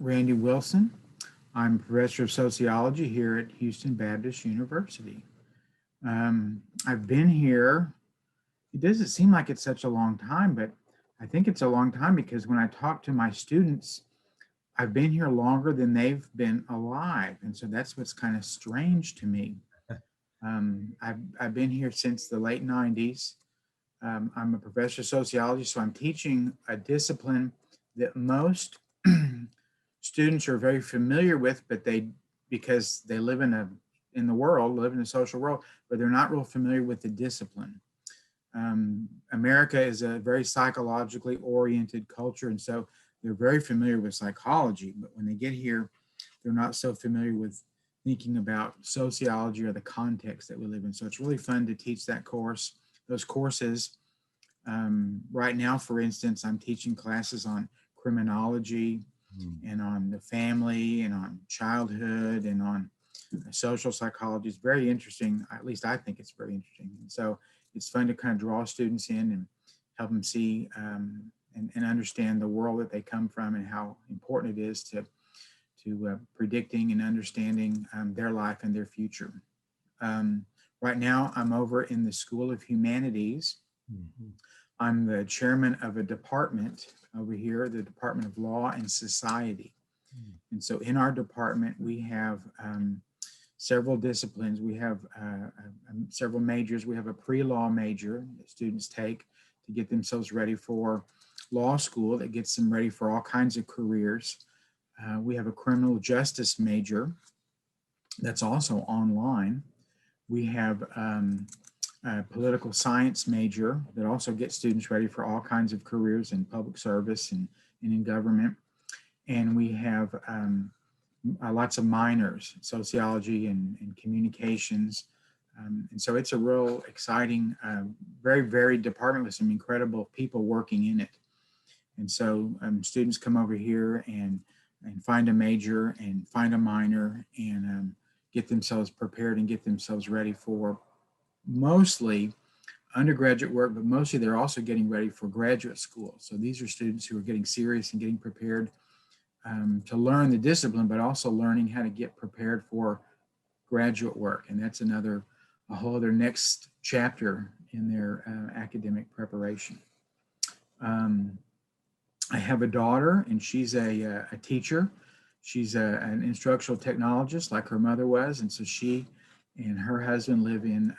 Randy Wilson. I'm Professor of Sociology here at Houston Baptist University. I've been here, it doesn't seem like it's such a long time, but I think it's a long time because when I talk to my students, I've been here longer than they've been alive. And so that's what's kind of strange to me. I've been here since the late 90s. I'm a professor of sociology, so I'm teaching a discipline that most students are very familiar with, but because they live in the world, live in a social world, but they're not real familiar with the discipline. America is a very psychologically oriented culture, and so they're very familiar with psychology, but when they get here, they're not so familiar with thinking about sociology or the context that we live in. So it's really fun to teach that course, those courses. Right now, for instance, I'm teaching classes on criminology and on the family and on childhood and on social psychology. It's very interesting. At least I think it's very interesting. And so it's fun to kind of draw students in and help them see and understand the world that they come from and how important it is to predicting and understanding their life and their future. Right now, I'm over in the School of Humanities. I'm the chairman of a department over here, the Department of Law and Society. And so in our department, we have several disciplines. We have several majors. We have a pre-law major that students take to get themselves ready for law school, that gets them ready for all kinds of careers. We have a criminal justice major that's also online. We have a political science major that also gets students ready for all kinds of careers in public service and in government. And we have lots of minors, sociology and communications. And so it's a real exciting, very varied department with some incredible people working in it. And so students come over here and find a major and find a minor and get themselves prepared and get themselves ready for mostly undergraduate work, but mostly they're also getting ready for graduate school. So these are students who are getting serious and getting prepared to learn the discipline, but also learning how to get prepared for graduate work. And that's a whole other next chapter in their academic preparation. I have a daughter, and she's a teacher. She's an instructional technologist like her mother was. And so she and her husband live in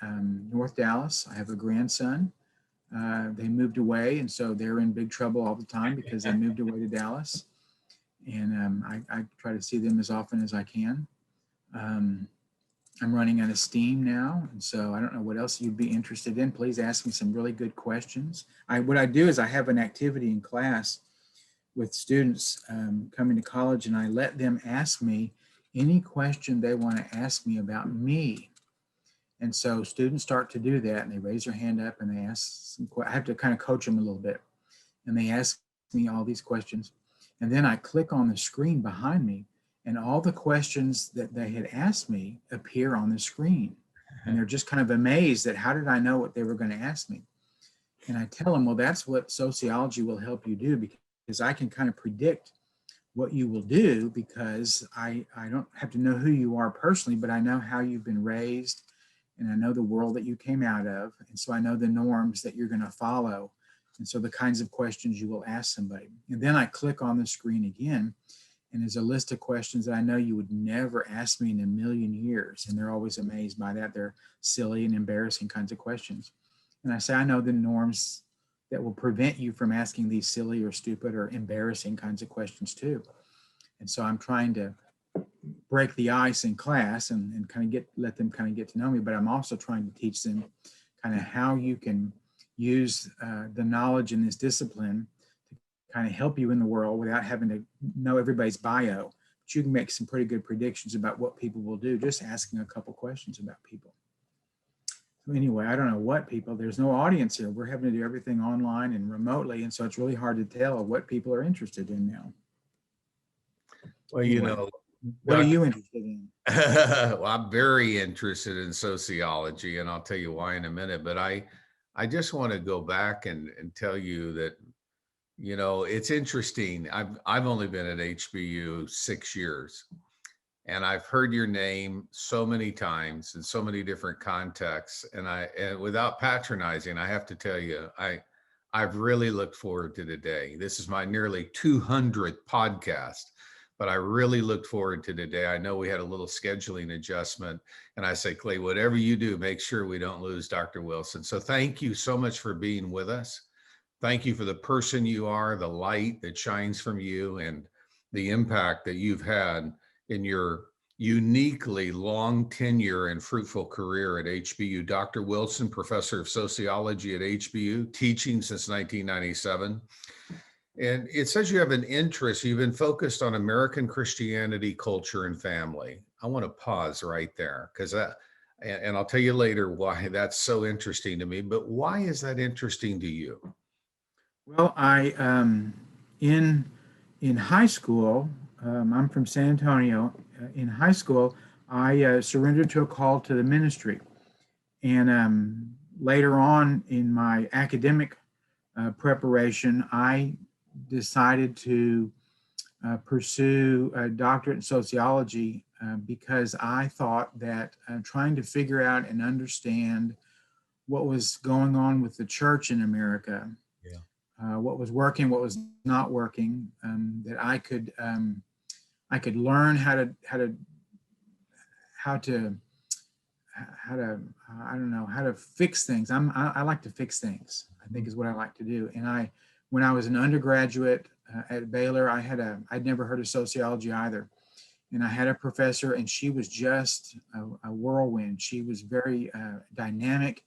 North Dallas. I have a grandson. They moved away, and so they're in big trouble all the time because they moved away to Dallas. And I try to see them as often as I can. I'm running out of steam now, and so I don't know what else you'd be interested in. Please ask me some really good questions. What I do is I have an activity in class with students coming to college, and I let them ask me any question they want to ask me about me. And so students start to do that, and they raise their hand up and they ask some questions. I have to kind of coach them a little bit, and they ask me all these questions. And then I click on the screen behind me, and all the questions that they had asked me appear on the screen. And they're just kind of amazed at how did I know what they were going to ask me? And I tell them, well, that's what sociology will help you do, because I can kind of predict what you will do, because I don't have to know who you are personally, but I know how you've been raised, and I know the world that you came out of. And so I know the norms that you're going to follow. And so the kinds of questions you will ask somebody. And then I click on the screen again, and there's a list of questions that I know you would never ask me in a million years. And they're always amazed by that. They're silly and embarrassing kinds of questions. And I say, I know the norms that will prevent you from asking these silly or stupid or embarrassing kinds of questions too. And so I'm trying to break the ice in class and kind of let them kind of get to know me, but I'm also trying to teach them kind of how you can use the knowledge in this discipline to kind of help you in the world without having to know everybody's bio. But you can make some pretty good predictions about what people will do just asking a couple questions about people. So anyway, I don't know what people, there's no audience here. We're having to do everything online and remotely, and so it's really hard to tell what people are interested in now. Well, anyway, you know, what are you interested in? well, I'm very interested in sociology, and I'll tell you why in a minute. But I just want to go back and tell you that You know, it's interesting. I've only been at HBU 6 years, and I've heard your name so many times in so many different contexts. And without patronizing, I have to tell you, I've really looked forward to today. This is my nearly 200th podcast, but I really looked forward to today. I know we had a little scheduling adjustment, and I say, Clay, whatever you do, make sure we don't lose Dr. Wilson. So thank you so much for being with us. Thank you for the person you are, the light that shines from you, and the impact that you've had in your uniquely long tenure and fruitful career at HBU. Dr. Wilson, Professor of Sociology at HBU, teaching since 1997. And it says you have an interest, you've been focused on American Christianity, culture, and family. I want to pause right there because and I'll tell you later why that's so interesting to me, but why is that interesting to you? Well, I in in high school, I'm from San Antonio. In high school, I surrendered to a call to the ministry, and later on in my academic preparation, I decided to pursue a doctorate in sociology because I thought that trying to figure out and understand what was going on with the church in America, Yeah. what was working, what was not working, that I could learn how to how to I don't know how to fix things. I like to fix things. I think is what I like to do. And when I was an undergraduate at Baylor, I'd never heard of sociology either. And I had a professor, and she was just a whirlwind. She was very dynamic.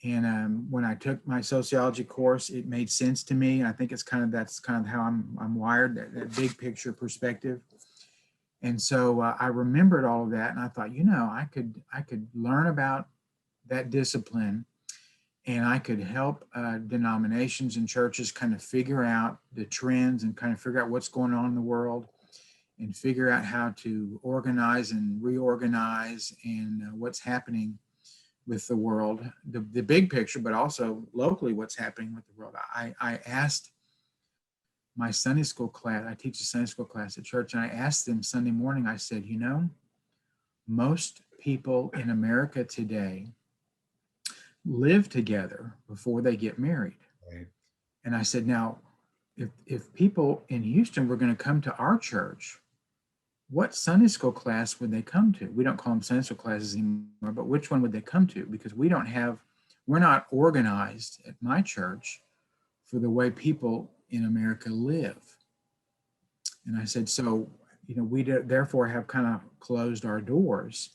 And when I took my sociology course, it made sense to me. I think that's kind of how I'm wired, that big picture perspective. And so I remembered all of that, and I thought, I could learn about that discipline, and I could help denominations and churches kind of figure out the trends and kind of figure out what's going on in the world, and figure out how to organize and reorganize and what's happening with the world, the big picture, but also locally what's happening with the world. I asked my Sunday school class, I teach a Sunday school class at church, and I asked them Sunday morning, I said, most people in America today live together before they get married. Right. And I said, now, if people in Houston were going to come to our church, what Sunday school class would they come to? We don't call them Sunday school classes anymore, but which one would they come to? Because we're not organized at my church for the way people in America live. And I said, so, we therefore have kind of closed our doors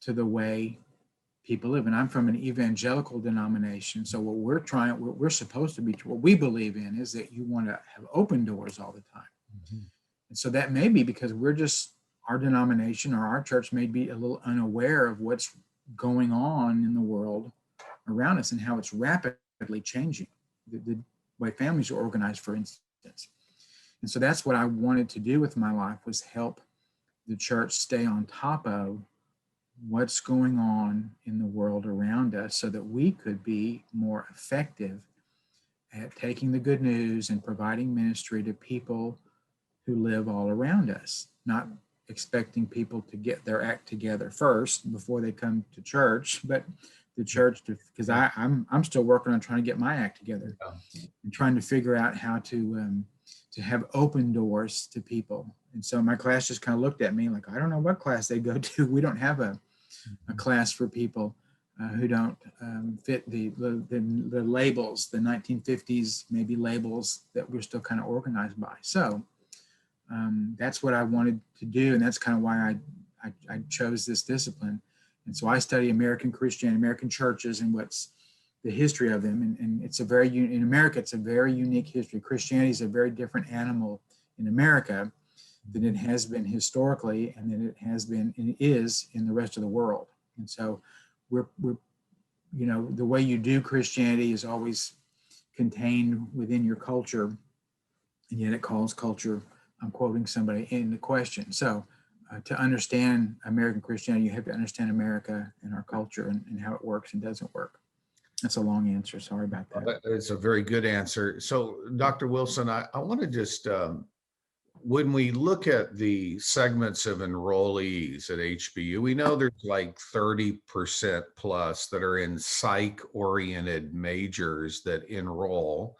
to the way people live. And I'm from an evangelical denomination. So what we're supposed to be, what we believe in is that you want to have open doors all the time. Mm-hmm. And so that may be because our denomination or our church may be a little unaware of what's going on in the world around us and how it's rapidly changing, the way families are organized, for instance. And so that's what I wanted to do with my life, was help the church stay on top of what's going on in the world around us so that we could be more effective at taking the good news and providing ministry to people who live all around us, not expecting people to get their act together first before they come to church, but the church, because I'm still working on trying to get my act together and trying to figure out how to have open doors to people. And so my class just kind of looked at me like, I don't know what class they go to. We don't have a class for people who don't fit the labels, the 1950s maybe labels that we're still kind of organized by. So that's what I wanted to do, and that's kind of why I chose this discipline. And so I study American Christianity, American churches, and what's the history of them. And it's in America, it's a very unique history. Christianity is a very different animal in America than it has been historically, and than it has been and is in the rest of the world. And so we're the way you do Christianity is always contained within your culture, and yet it calls culture, I'm quoting somebody, in the question. So to understand American Christianity, you have to understand America and our culture and how it works and doesn't work. That's a long answer. Sorry about that. It's a very good answer. So, Dr. Wilson, I want to just, when we look at the segments of enrollees at HBU, we know there's like 30% plus that are in psych-oriented majors that enroll.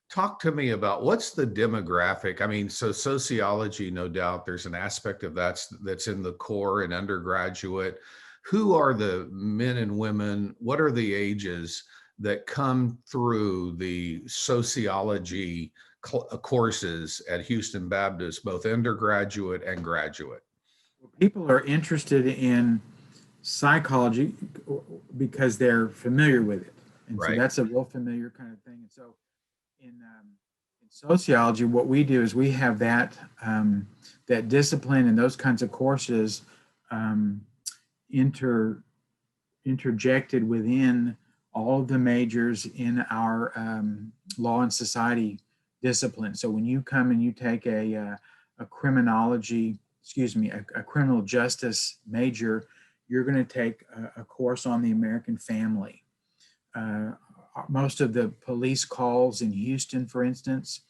Talk to me about what's the demographic. I mean, so sociology, no doubt, there's an aspect of that's in the core and undergraduate. Who are the men and women? What are the ages that come through the sociology courses at Houston Baptist, both undergraduate and graduate? People are interested in psychology because they're familiar with it. And so Right. that's a real familiar kind of thing. And so in sociology, what we do is we have that discipline and those kinds of courses um, interjected within all of the majors in our law and society discipline. So when you come and you take a criminology, a criminal justice major, you're going to take a course on the American family. Most of the police calls in Houston, for instance,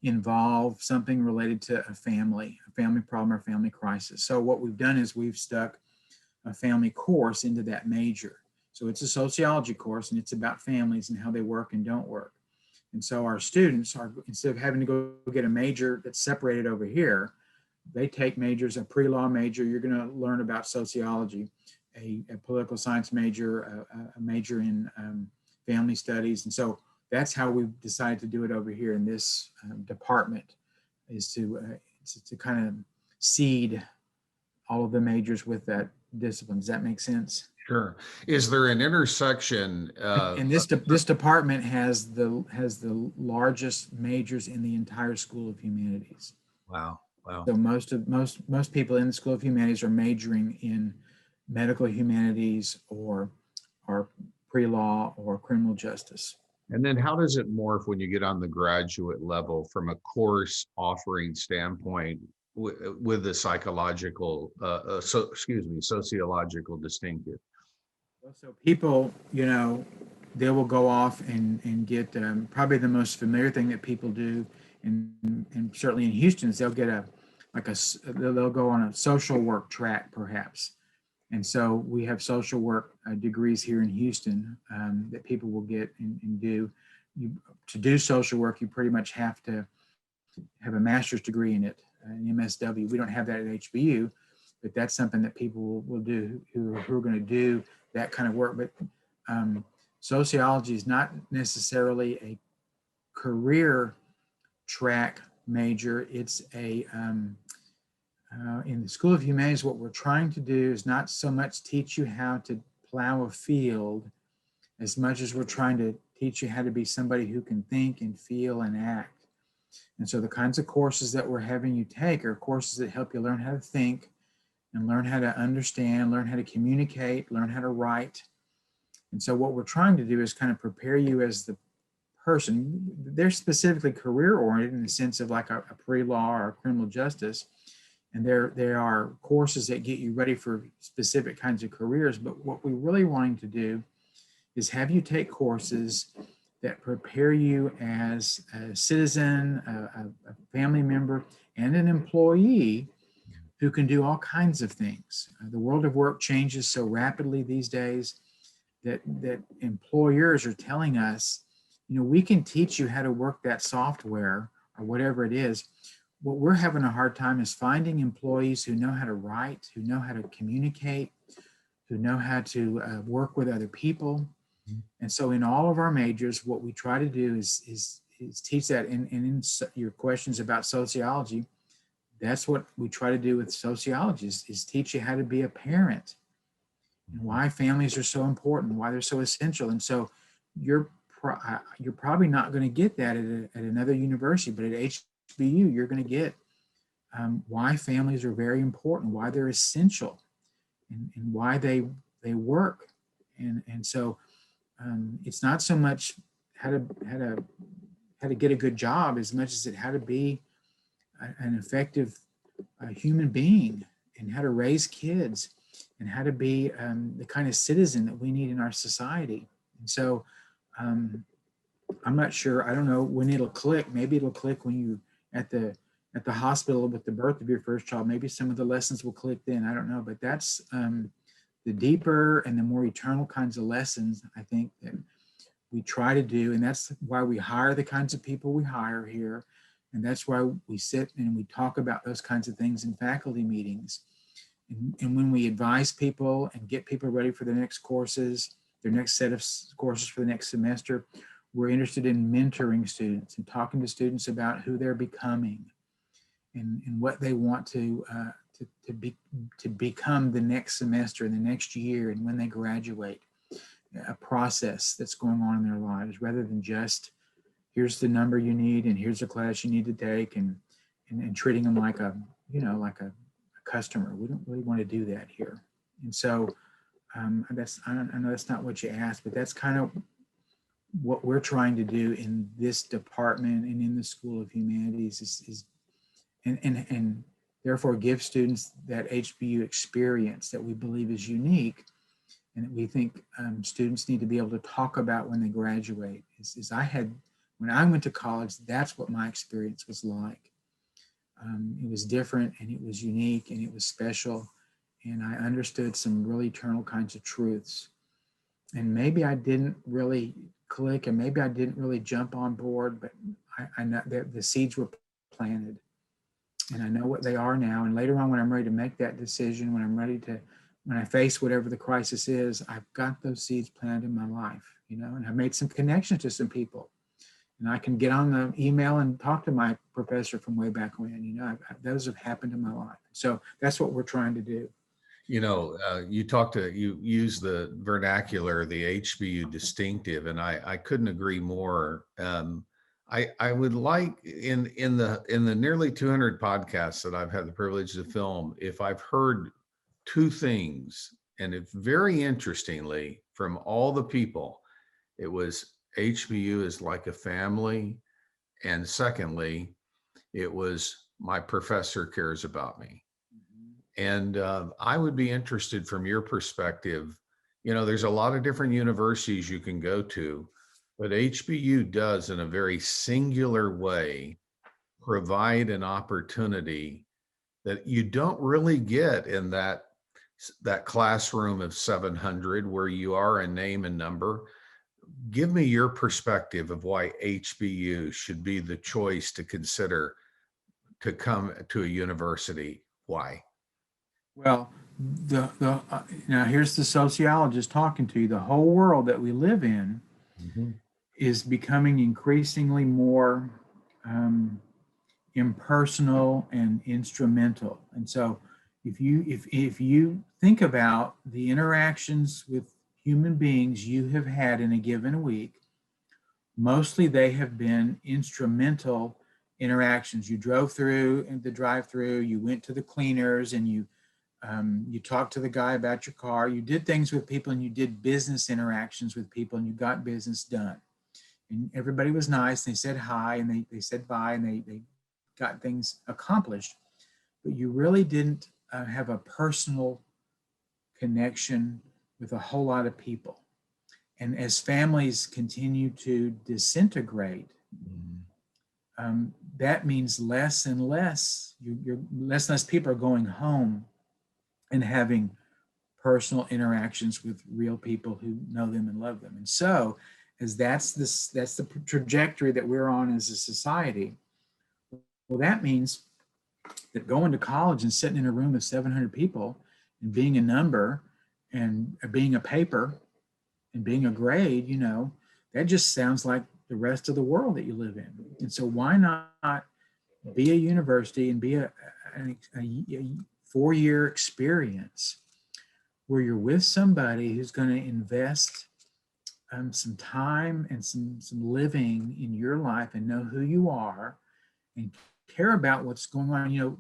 involve something related to a family problem or family crisis. So what we've done is we've stuck a family course into that major. So it's a sociology course and it's about families and how they work and don't work. And so our students are, instead of having to go get a major that's separated over here, they take majors, a pre-law major, you're going to learn about sociology, a political science major, a major in family studies. And so that's how we've decided to do it over here in this department, is to kind of seed all of the majors with that discipline. Does that make sense? Sure. Is there an intersection? And this department has the largest majors in the entire School of Humanities. Wow. Wow. So most people in the School of Humanities are majoring in medical humanities or pre-law or criminal justice. And then how does it morph when you get on the graduate level from a course offering standpoint with the psychological, sociological distinctive? So people, they will go off and get probably the most familiar thing that people do, and certainly in Houston, is they'll get they'll go on a social work track perhaps. And so we have social work degrees here in Houston that people will get and do. To do social work, you pretty much have to have a master's degree in it, an MSW. We don't have that at HBU, but that's something that people will do who are going to do that kind of work. But sociology is not necessarily a career track major. It's in the School of Humanities, what we're trying to do is not so much teach you how to plow a field as much as we're trying to teach you how to be somebody who can think and feel and act. And so the kinds of courses that we're having you take are courses that help you learn how to think and learn how to understand, learn how to communicate, learn how to write. And so what we're trying to do is kind of prepare you as the person. They're specifically career oriented in the sense of like a pre-law or a criminal justice. And there are courses that get you ready for specific kinds of careers. But what we're really wanting to do is have you take courses that prepare you as a citizen, a family member, and an employee who can do all kinds of things. The world of work changes so rapidly these days that employers are telling us, we can teach you how to work that software or whatever it is. What we're having a hard time is finding employees who know how to write, who know how to communicate, who know how to work with other people. And so in all of our majors, what we try to do is teach that. And in your questions about sociology, that's what we try to do with sociology is teach you how to be a parent and why families are so important, why they're so essential. And so you're probably not going to get that at another university, but at HBU, you're going to get why families are very important, why they're essential, and why they work. And so it's not so much how to get a good job as much as how to be an effective human being and how to raise kids and how to be the kind of citizen that we need in our society. And so Um, I'm not sure. I don't know when it'll click. Maybe it'll click when you at the hospital with the birth of your first child. Maybe some of the lessons will click then. I don't know. But that's the deeper and the more eternal kinds of lessons I think that we try to do. And that's why we hire the kinds of people we hire here. And that's why we sit and we talk about those kinds of things in faculty meetings. And when we advise people and get people ready for the next courses, their next set of courses for the next semester, we're interested in mentoring students and talking to students about who they're becoming and what they want to become the next semester and the next year and when they graduate. A process that's going on in their lives rather than just here's the number you need and here's the class you need to take and treating them like a like a customer. We don't really want to do that here. And so I know that's not what you asked, but that's kind of what we're trying to do in this department and in the School of Humanities is and therefore give students that HBU experience that we believe is unique and that we think students need to be able to talk about when they graduate. When I went to college, that's what my experience was like. It was different and it was unique and it was special. And I understood some really eternal kinds of truths. And maybe I didn't really click and maybe I didn't really jump on board, but I know that the seeds were planted and I know what they are now. And later on, when I'm ready to make that decision, when I face whatever the crisis is, I've got those seeds planted in my life, and I've made some connections to some people. And I can get on the email and talk to my professor from way back when, those have happened in my life. So that's what we're trying to do. You use the vernacular, the HBU distinctive, and I couldn't agree more. I would like in the nearly 200 podcasts that I've had the privilege to film, if I've heard two things, and if very interestingly from all the people, it was HBU is like a family, and secondly, it was my professor cares about me. And I would be interested from your perspective. There's a lot of different universities you can go to, but HBU does in a very singular way provide an opportunity that you don't really get in that classroom of 700 where you are a name and number. Give me your perspective of why HBU should be the choice to consider to come to a university. Why? Well, now here's the sociologist talking to you. The whole world that we live in is becoming increasingly more impersonal and instrumental. And so, if you think about the interactions with human beings you have had in a given week, mostly they have been instrumental interactions. You drove through in the drive-through, you went to the cleaners, and you talked to the guy about your car. You did things with people, and you did business interactions with people, and you got business done. And everybody was nice. They said hi, and they said bye, and they got things accomplished. But you really didn't have a personal connection with a whole lot of people. And as families continue to disintegrate, that means less and less. Less and less people are going home and having personal interactions with real people who know them and love them. And so, as that's the trajectory that we're on as a society. Well, that means that going to college and sitting in a room of 700 people and being a number and being a paper and being a grade, that just sounds like the rest of the world that you live in. And so why not be a university and be a 4-year experience where you're with somebody who's going to invest some time and some living in your life and know who you are and care about what's going on.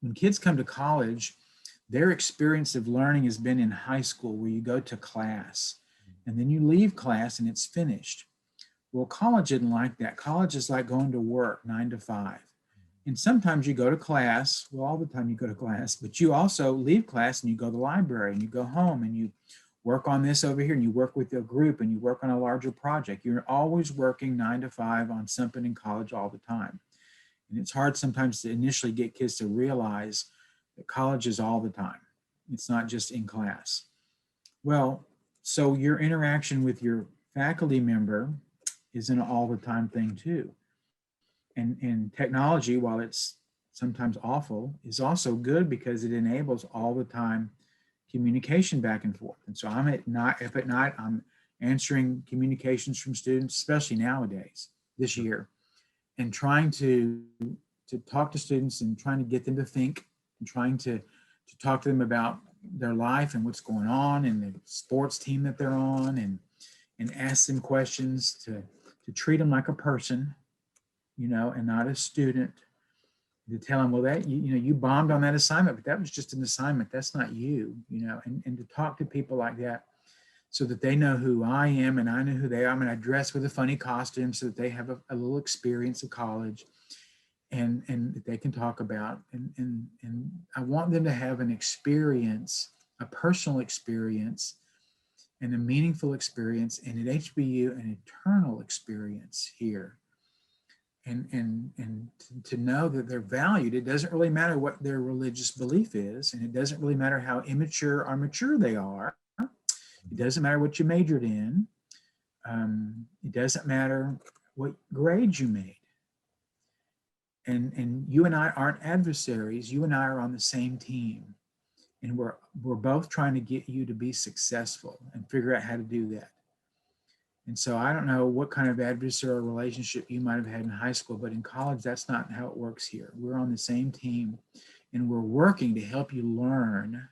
When kids come to college, their experience of learning has been in high school where you go to class and then you leave class and it's finished. Well, college isn't like that. College is like going to work 9 to 5. And sometimes you go to class, well, all the time you go to class, but you also leave class and you go to the library and you go home and you work on this over here, and you work with a group and you work on a larger project. You're always working 9 to 5 on something in college all the time. And it's hard sometimes to initially get kids to realize that college is all the time. It's not just in class. Well, so your interaction with your faculty member is an all the time thing too. And technology, while it's sometimes awful, is also good because it enables all the time communication back and forth. And so if at night I'm answering communications from students, especially nowadays, this year, and trying to talk to students and trying to get them to think and trying to talk to them about their life and what's going on and the sports team that they're on, and ask them questions to treat them like a person, and not a student, to tell them, well, that you bombed on that assignment, but that was just an assignment. That's not you, and to talk to people like that so that they know who I am and I know who they are. I'm going to dress with a funny costume so that they have a little experience of college and that they can talk about. And I want them to have an experience, a personal experience and a meaningful experience, and at HBU, an eternal experience here. And to know that they're valued. It doesn't really matter what their religious belief is, and it doesn't really matter how immature or mature they are. It doesn't matter what you majored in. It doesn't matter what grades you made. And you and I aren't adversaries. You and I are on the same team, and we're both trying to get you to be successful and figure out how to do that. And so I don't know what kind of adversarial relationship you might have had in high school, but in college, that's not how it works here. We're on the same team, and we're working to help you learn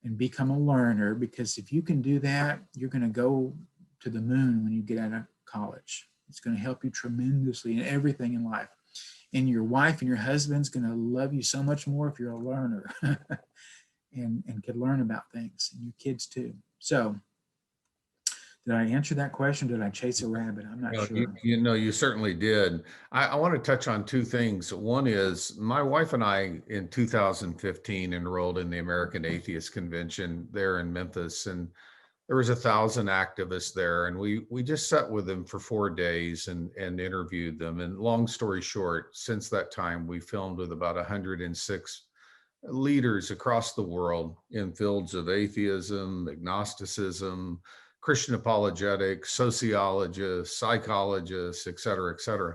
and become a learner, because if you can do that, you're going to go to the moon when you get out of college. It's going to help you tremendously in everything in life. And your wife and your husband's going to love you so much more if you're a learner and can learn about things, and your kids too. So, did I answer that question? Did I chase a rabbit? I'm not sure. You certainly did. I want to touch on two things. One is my wife and I in 2015 enrolled in the American Atheist Convention there in Memphis, and there was 1,000 activists there, and we just sat with them for 4 days and interviewed them. And long story short, since that time, we filmed with about 106 leaders across the world in fields of atheism, agnosticism, Christian apologetics, sociologists, psychologists, et cetera, et cetera.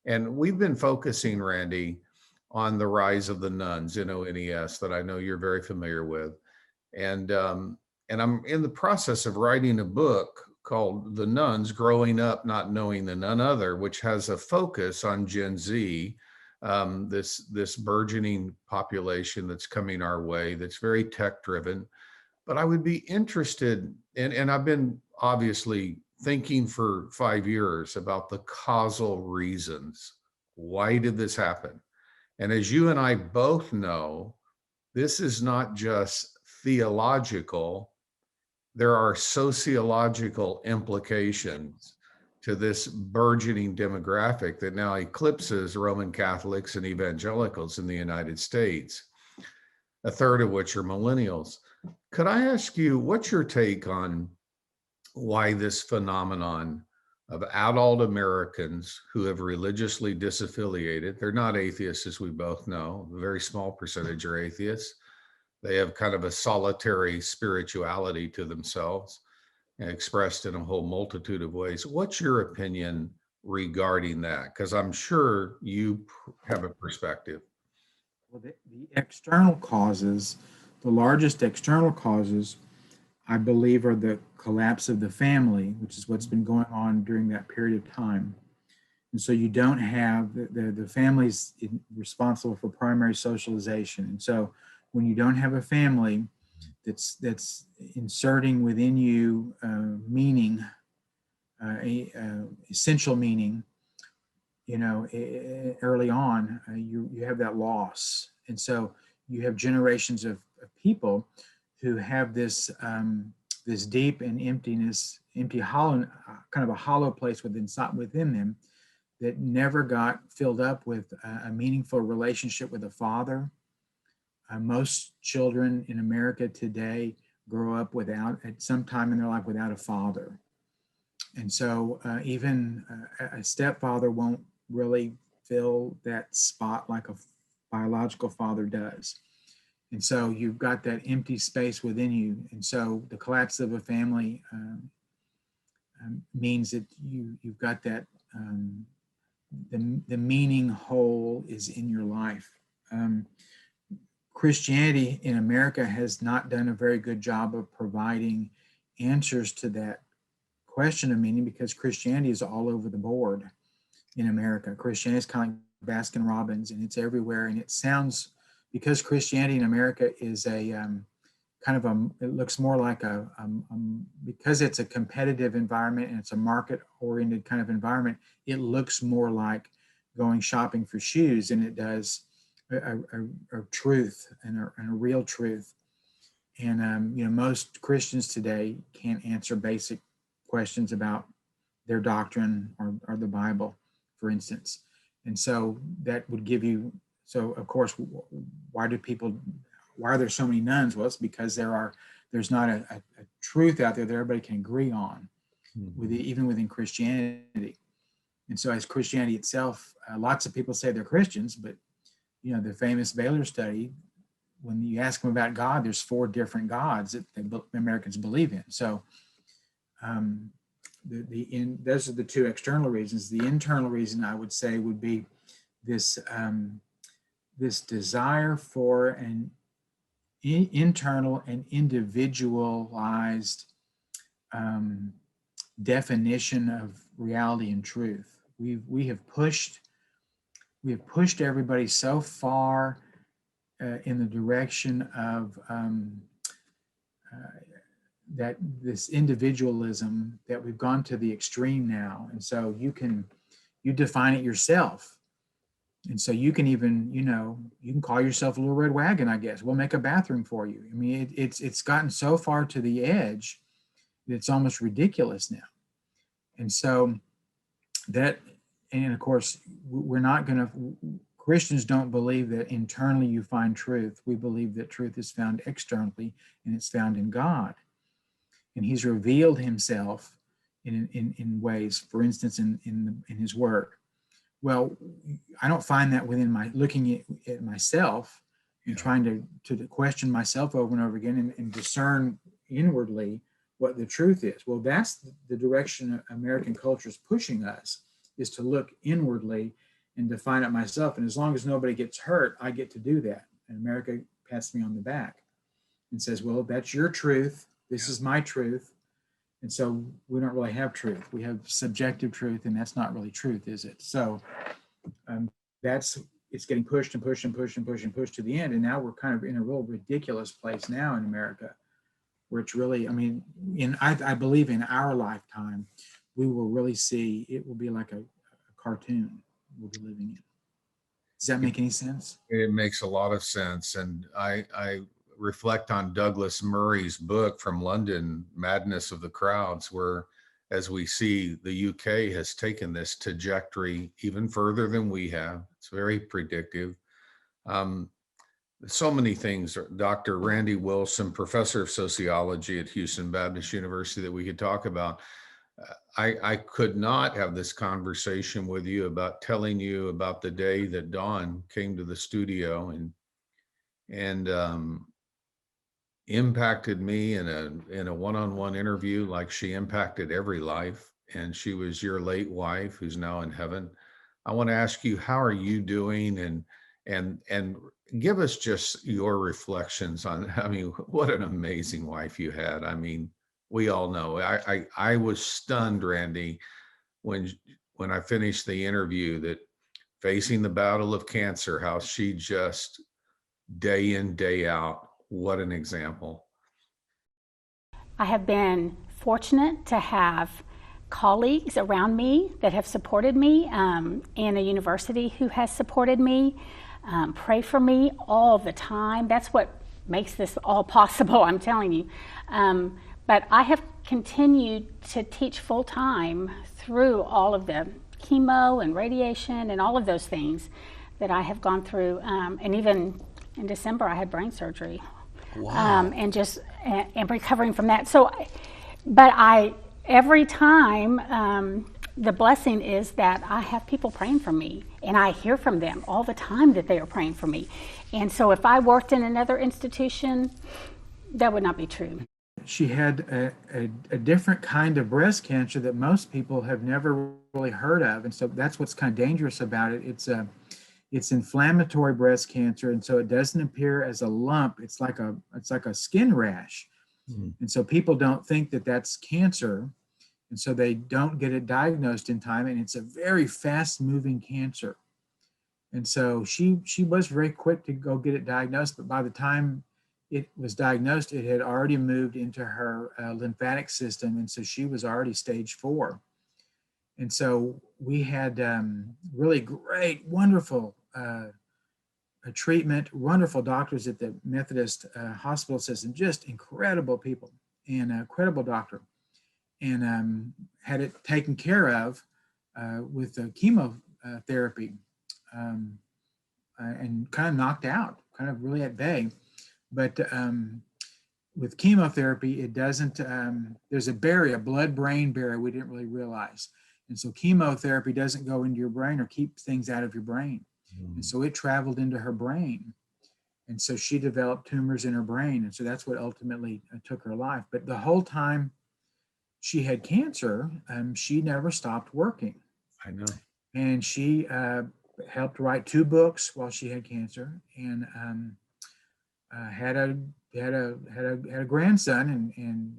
And we've been focusing, Randy, on the rise of the nuns, NONES, that I know you're very familiar with. And I'm in the process of writing a book called The Nuns, Growing Up Not Knowing the None Other, which has a focus on Gen Z, this burgeoning population that's coming our way, that's very tech-driven. But I would be interested, and I've been obviously thinking for 5 years about the causal reasons. Why did this happen? And as you and I both know, this is not just theological. There are sociological implications to this burgeoning demographic that now eclipses Roman Catholics and evangelicals in the United States, a third of which are millennials. Could I ask you, what's your take on why this phenomenon of adult Americans who have religiously disaffiliated, they're not atheists, as we both know, a very small percentage are atheists. They have kind of a solitary spirituality to themselves, expressed in a whole multitude of ways. What's your opinion regarding that? Because I'm sure you have a perspective. Well, the external causes, the largest external causes, I believe, are the collapse of the family, which is what's been going on during that period of time. And so you don't have the family's responsible for primary socialization. And so when you don't have a family that's inserting within you meaning, essential meaning, early on, you have that loss. And so you have generations of people who have this this deep and empty hollow, kind of a hollow place within them that never got filled up with a meaningful relationship with a father. Most children in America today grow up without, at some time in their life, without a father. And so even a stepfather won't really fill that spot like a biological father does. And so you've got that empty space within you. And so the collapse of a family means that you've got that, the meaning hole is in your life. Christianity in America has not done a very good job of providing answers to that question of meaning, because Christianity is all over the board in America. Christianity is kind of like Baskin Robbins, and it's everywhere. And it sounds, because Christianity in America is a kind of it looks more like because it's a competitive environment and it's a market-oriented kind of environment, it looks more like going shopping for shoes than it does a truth and a real truth. And most Christians today can't answer basic questions about their doctrine or the Bible, for instance. And so that would give you, so of course, why are there so many nuns? Well, it's because there's not a truth out there that everybody can agree on, even within Christianity. And so as Christianity itself, lots of people say they're Christians, but the famous Baylor study, when you ask them about God, there's 4 different gods that Americans believe in. So those are the 2 external reasons. The internal reason, I would say, would be this this desire for an internal and individualized definition of reality and truth. We have pushed everybody so far in the direction of that this individualism that we've gone to the extreme now. And so you define it yourself. And so you can even, you can call yourself a Little Red Wagon, I guess. We'll make a bathroom for you. I mean, it's gotten so far to the edge that it's almost ridiculous now. And so and of course, Christians don't believe that internally you find truth. We believe that truth is found externally, and it's found in God. And he's revealed himself in ways, for instance, in his work. Well, I don't find that within looking at myself and trying to question myself over and over again and discern inwardly what the truth is. Well, that's the direction American culture is pushing us, is to look inwardly and define it myself. And as long as nobody gets hurt, I get to do that. And America pats me on the back and says, well, that's your truth. This is my truth. And so we don't really have truth. We have subjective truth, and that's not really truth, is it? So it's getting pushed and pushed and pushed and pushed and pushed to the end. And now we're kind of in a real ridiculous place now in America, where it's really, I believe in our lifetime, we will really see, it will be like a cartoon we'll be living in. Does that make any sense? It makes a lot of sense. And I reflect on Douglas Murray's book from London, Madness of the Crowds, where, as we see, the UK has taken this trajectory even further than we have. It's very predictive. So many things. Dr. Randy Wilson, Professor of Sociology at Houston Baptist University, that we could talk about. I could not have this conversation with you about telling you about the day that Dawn came to the studio and impacted me in a one-on-one interview like she impacted every life. And she was your late wife, who's now in heaven. I want to ask you, how are you doing? And give us just your reflections on, what an amazing wife you had. We all know. I was stunned, Randy, when I finished the interview, that facing the battle of cancer, how she just day in, day out, what an example. I have been fortunate to have colleagues around me that have supported me, and a university who has supported me, pray for me all the time. That's what makes this all possible, I'm telling you. But I have continued to teach full-time through all of the chemo and radiation and all of those things that I have gone through. And even in December, I had brain surgery. Wow. and recovering from that. So, but every time, the blessing is that I have people praying for me, and I hear from them all the time that they are praying for me. And so if I worked in another institution, that would not be true. She had a different kind of breast cancer that most people have never really heard of. And so that's what's kind of dangerous about it. It's inflammatory breast cancer. And so it doesn't appear as a lump. It's like a skin rash. And so people don't think that that's cancer. And so they don't get it diagnosed in time. And it's a very fast moving cancer. And so she was very quick to go get it diagnosed. But by the time it was diagnosed, it had already moved into her lymphatic system. And so she was already stage 4. And so we had really great, wonderful treatment, wonderful doctors at the Methodist hospital system, just incredible people and a credible doctor. And had it taken care of with chemotherapy and kind of knocked out, kind of really at bay. But with chemotherapy, it doesn't, there's a barrier, a blood-brain barrier we didn't really realize. And so chemotherapy doesn't go into your brain or keep things out of your brain. And so it traveled into her brain. And so she developed tumors in her brain. And so that's what ultimately took her life. But the whole time she had cancer, she never stopped working. I know. And she helped write 2 books while she had cancer, and had a grandson, and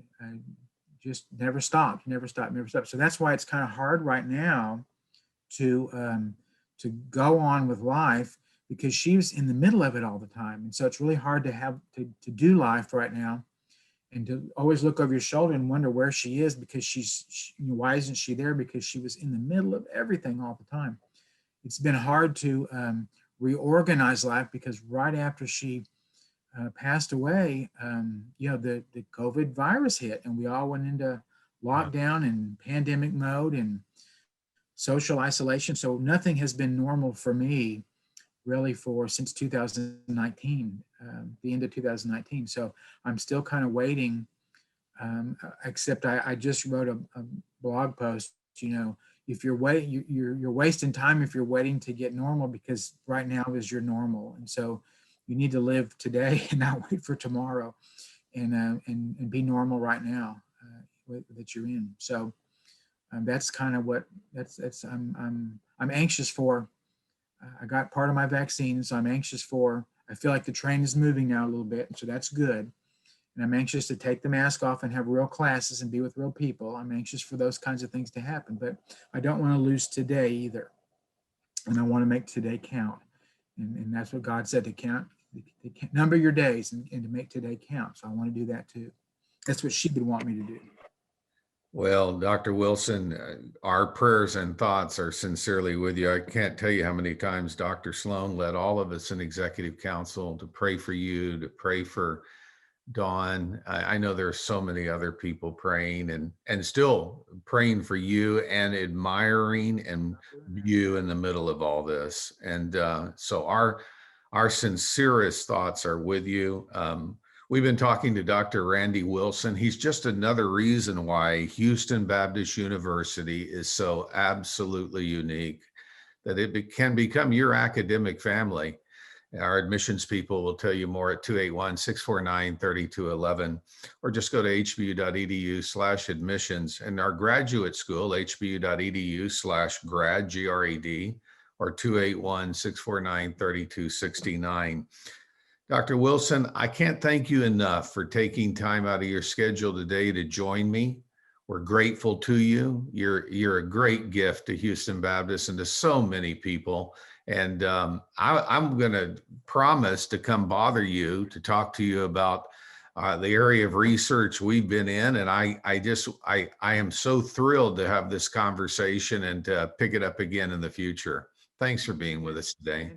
just never stopped. So that's why it's kind of hard right now to go on with life, because she's in the middle of it all the time. And so it's really hard to do life right now, and to always look over your shoulder and wonder where she is, because why isn't she there? Because she was in the middle of everything all the time. It's been hard to reorganize life, because right after she passed away, the COVID virus hit, and we all went into lockdown and pandemic mode and social isolation. So nothing has been normal for me really since 2019, the end of 2019. So I'm still kind of waiting, except I just wrote a blog post, if you're waiting, you're wasting time if you're waiting to get normal, because right now is your normal. And so you need to live today and not wait for tomorrow, and be normal right now that you're in. So that's kind of what I'm anxious for. I got part of my vaccine, so I'm anxious for. I feel like the train is moving now a little bit, so that's good. And I'm anxious to take the mask off and have real classes and be with real people. I'm anxious for those kinds of things to happen, but I don't want to lose today either. And I want to make today count. And that's what God said, to count, to number your days and to make today count. So I want to do that too. That's what she would want me to do. Well, Dr. Wilson, our prayers and thoughts are sincerely with you. I can't tell you how many times Dr. Sloan led all of us in executive council to pray for you, to pray for Dawn. I know there are so many other people praying and still praying for you and admiring you in the middle of all this. And so our sincerest thoughts are with you. We've been talking to Dr. Randy Wilson. He's just another reason why Houston Baptist University is so absolutely unique, that it can become your academic family. Our admissions people will tell you more at 281-649-3211, or just go to HBU.edu/admissions. And our graduate school, HBU.edu/grad, GRAD, or 281-649-3269. Dr. Wilson, I can't thank you enough for taking time out of your schedule today to join me. We're grateful to you. You're a great gift to Houston Baptist and to so many people. And I'm going to promise to come bother you to talk to you about the area of research we've been in. And I am so thrilled to have this conversation and to pick it up again in the future. Thanks for being with us today.